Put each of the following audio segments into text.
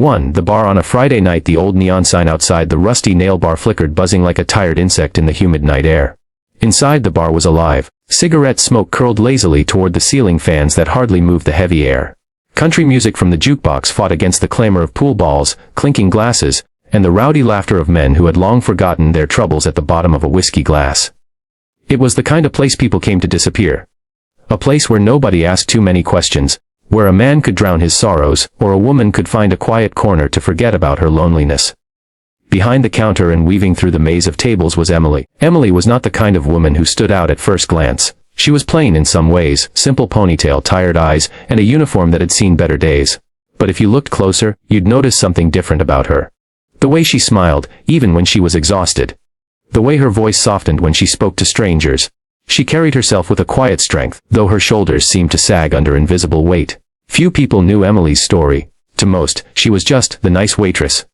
1. The bar on a Friday night. The old neon sign outside the rusty nail bar flickered, buzzing like a tired insect in the humid night air. Inside the bar was alive. Cigarette smoke curled lazily toward the ceiling fans that hardly moved the heavy air. Country music from the jukebox fought against the clamor of pool balls, clinking glasses, and the rowdy laughter of men who had long forgotten their troubles at the bottom of a whiskey glass. It was the kind of place people came to disappear. A place where nobody asked too many questions, where a man could drown his sorrows, or a woman could find a quiet corner to forget about her loneliness. Behind the counter and weaving through the maze of tables was Emily. Emily was not the kind of woman who stood out at first glance. She was plain in some ways, simple ponytail, tired eyes, and a uniform that had seen better days. But if you looked closer, you'd notice something different about her. The way she smiled, even when she was exhausted. The way her voice softened when she spoke to strangers. She carried herself with a quiet strength, though her shoulders seemed to sag under invisible weight. Few people knew Emily's story. To most, she was just the nice waitress.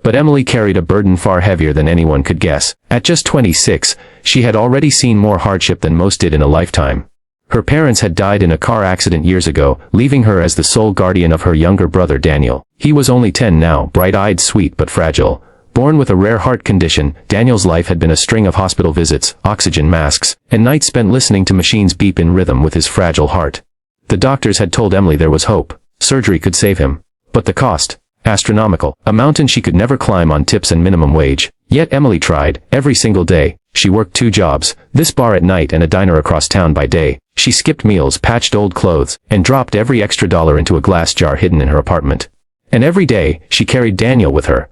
But Emily carried a burden far heavier than anyone could guess. At just 26, she had already seen more hardship than most did in a lifetime. Her parents had died in a car accident years ago, leaving her as the sole guardian of her younger brother Daniel. He was only 10 now, bright-eyed, sweet but fragile. Born with a rare heart condition, Daniel's life had been a string of hospital visits, oxygen masks, and nights spent listening to machines beep in rhythm with his fragile heart. The doctors had told Emily there was hope. Surgery could save him. But the cost? Astronomical. A mountain she could never climb on tips and minimum wage. Yet Emily tried, every single day. She worked 2 jobs, this bar at night and a diner across town by day. She skipped meals, patched old clothes, and dropped every extra dollar into a glass jar hidden in her apartment. And every day, she carried Daniel with her.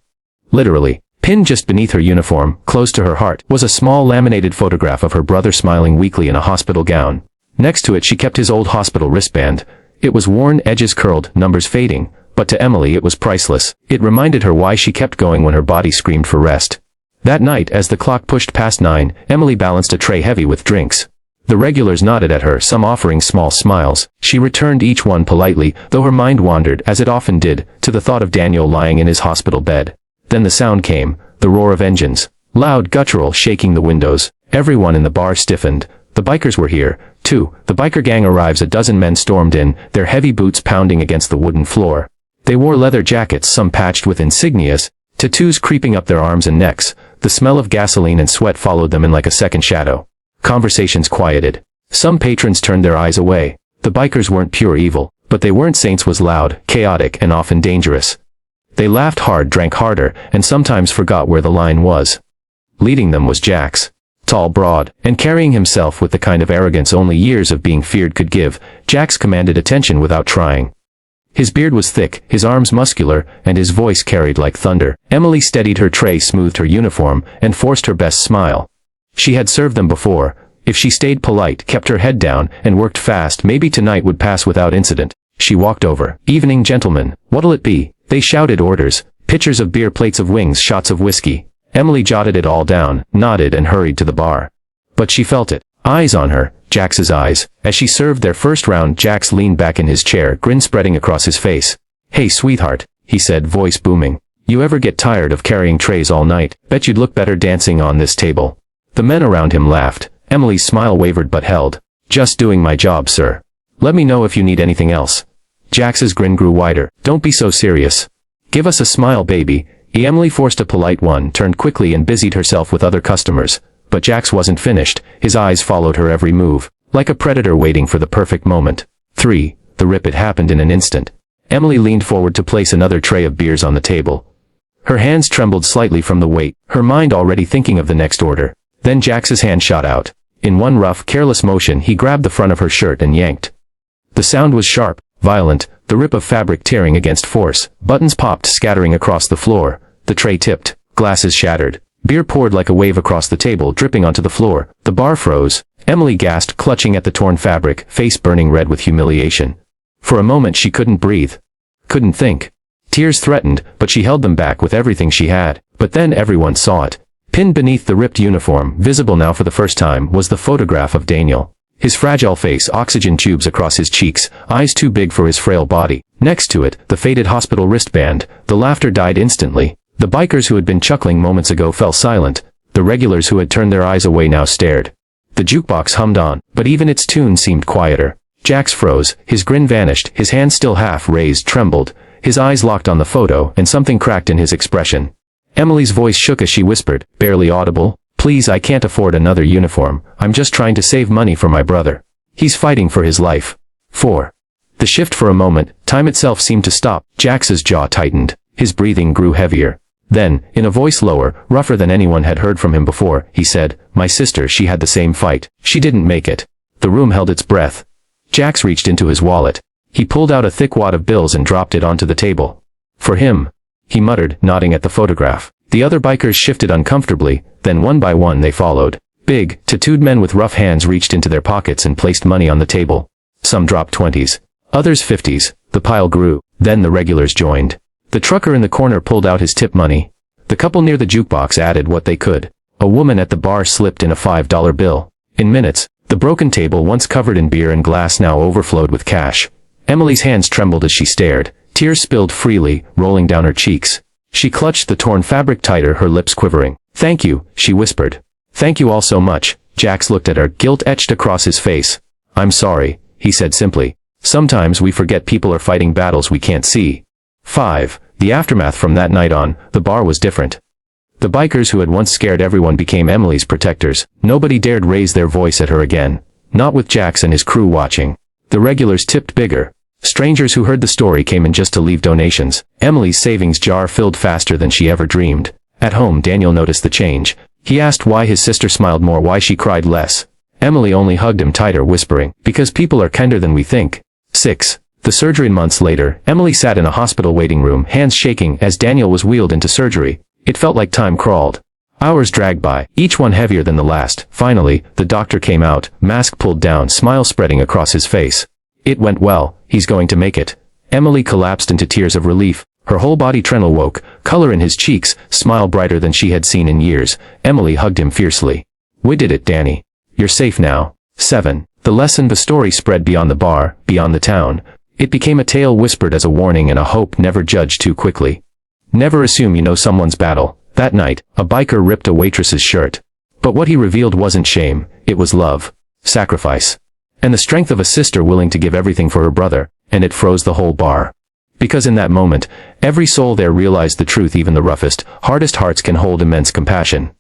Literally. Pinned just beneath her uniform, close to her heart, was a small laminated photograph of her brother smiling weakly in a hospital gown. Next to it she kept his old hospital wristband. It was worn, edges curled, numbers fading, but to Emily it was priceless. It reminded her why she kept going when her body screamed for rest. That night, as the clock pushed past 9, Emily balanced a tray heavy with drinks. The regulars nodded at her, some offering small smiles. She returned each one politely, though her mind wandered, as it often did, to the thought of Daniel lying in his hospital bed. Then the sound came, the roar of engines. Loud, guttural, shaking the windows. Everyone in the bar stiffened. The bikers were here, too. The biker gang arrives. A dozen men stormed in, their heavy boots pounding against the wooden floor. They wore leather jackets, some patched with insignias, tattoos creeping up their arms and necks. The smell of gasoline and sweat followed them in like a second shadow. Conversations quieted. Some patrons turned their eyes away. The bikers weren't pure evil, but they weren't saints. Was loud, chaotic, and often dangerous. They laughed hard, drank harder, and sometimes forgot where the line was. Leading them was Jax. Tall, broad, and carrying himself with the kind of arrogance only years of being feared could give, Jax commanded attention without trying. His beard was thick, his arms muscular, and his voice carried like thunder. Emily steadied her tray, smoothed her uniform, and forced her best smile. She had served them before. If she stayed polite, kept her head down, and worked fast, maybe tonight would pass without incident. She walked over. "Evening, gentlemen. What'll it be?" They shouted orders. Pitchers of beer, plates of wings, shots of whiskey. Emily jotted it all down, nodded, and hurried to the bar. But she felt it. Eyes on her, Jax's eyes. As she served their first round, Jax leaned back in his chair, grin spreading across his face. "Hey, sweetheart," he said, voice booming. "You ever get tired of carrying trays all night? Bet you'd look better dancing on this table." The men around him laughed. Emily's smile wavered but held. "Just doing my job, sir. Let me know if you need anything else." Jax's grin grew wider. "Don't be so serious. Give us a smile, baby." Emily forced a polite one, turned quickly and busied herself with other customers. But Jax wasn't finished. His eyes followed her every move, like a predator waiting for the perfect moment. 3. The rip. It happened in an instant. Emily leaned forward to place another tray of beers on the table. Her hands trembled slightly from the weight, her mind already thinking of the next order. Then Jax's hand shot out. In one rough, careless motion he grabbed the front of her shirt and yanked. The sound was sharp, violent, the rip of fabric tearing against force. Buttons popped, scattering across the floor. The tray tipped. Glasses shattered. Beer poured like a wave across the table, dripping onto the floor. The bar froze. Emily gasped, clutching at the torn fabric, face burning red with humiliation. For a moment she couldn't breathe. Couldn't think. Tears threatened, but she held them back with everything she had. But then everyone saw it. Pinned beneath the ripped uniform, visible now for the first time, was the photograph of Daniel. His fragile face, oxygen tubes across his cheeks, eyes too big for his frail body. Next to it, the faded hospital wristband. The laughter died instantly. The bikers who had been chuckling moments ago fell silent. The regulars who had turned their eyes away now stared. The jukebox hummed on, but even its tune seemed quieter. Jax froze, his grin vanished, his hand still half raised trembled. His eyes locked on the photo, and something cracked in his expression. Emily's voice shook as she whispered, barely audible, "Please, I can't afford another uniform. I'm just trying to save money for my brother. He's fighting for his life." 4. The shift for a moment, time itself seemed to stop. Jax's jaw tightened. His breathing grew heavier. Then, in a voice lower, rougher than anyone had heard from him before, he said, "My sister, she had the same fight. She didn't make it." The room held its breath. Jax reached into his wallet. He pulled out a thick wad of bills and dropped it onto the table. "For him," he muttered, nodding at the photograph. The other bikers shifted uncomfortably, then one by one they followed. Big, tattooed men with rough hands reached into their pockets and placed money on the table. Some dropped 20s. Others 50s. The pile grew. Then the regulars joined. The trucker in the corner pulled out his tip money. The couple near the jukebox added what they could. A woman at the bar slipped in a $5 bill. In minutes, the broken table, once covered in beer and glass, now overflowed with cash. Emily's hands trembled as she stared. Tears spilled freely, rolling down her cheeks. She clutched the torn fabric tighter, her lips quivering. "Thank you," she whispered. "Thank you all so much." Jax looked at her, guilt etched across his face. "I'm sorry," he said simply. "Sometimes we forget people are fighting battles we can't see." 5. The aftermath from that night on, the bar was different. The bikers who had once scared everyone became Emily's protectors. Nobody dared raise their voice at her again. Not with Jax and his crew watching. The regulars tipped bigger. Strangers who heard the story came in just to leave donations. Emily's savings jar filled faster than she ever dreamed. At home, Daniel noticed the change. He asked why his sister smiled more, why she cried less. Emily only hugged him tighter, whispering, "Because people are kinder than we think." 6. The surgery. Months later, Emily sat in a hospital waiting room, hands shaking, as Daniel was wheeled into surgery. It felt like time crawled. Hours dragged by, each one heavier than the last. Finally, the doctor came out, mask pulled down, smile spreading across his face. "It went well. He's going to make it." Emily collapsed into tears of relief. Her whole body trembled, woke, color in his cheeks, smile brighter than she had seen in years. Emily hugged him fiercely. "We did it, Danny. You're safe now." 7. The lesson. The story spread beyond the bar, beyond the town. It became a tale whispered as a warning and a hope: never judge too quickly. Never assume you know someone's battle. That night, a biker ripped a waitress's shirt. But what he revealed wasn't shame, it was love, sacrifice, and the strength of a sister willing to give everything for her brother, and it froze the whole bar. Because in that moment, every soul there realized the truth: even the roughest, hardest hearts can hold immense compassion.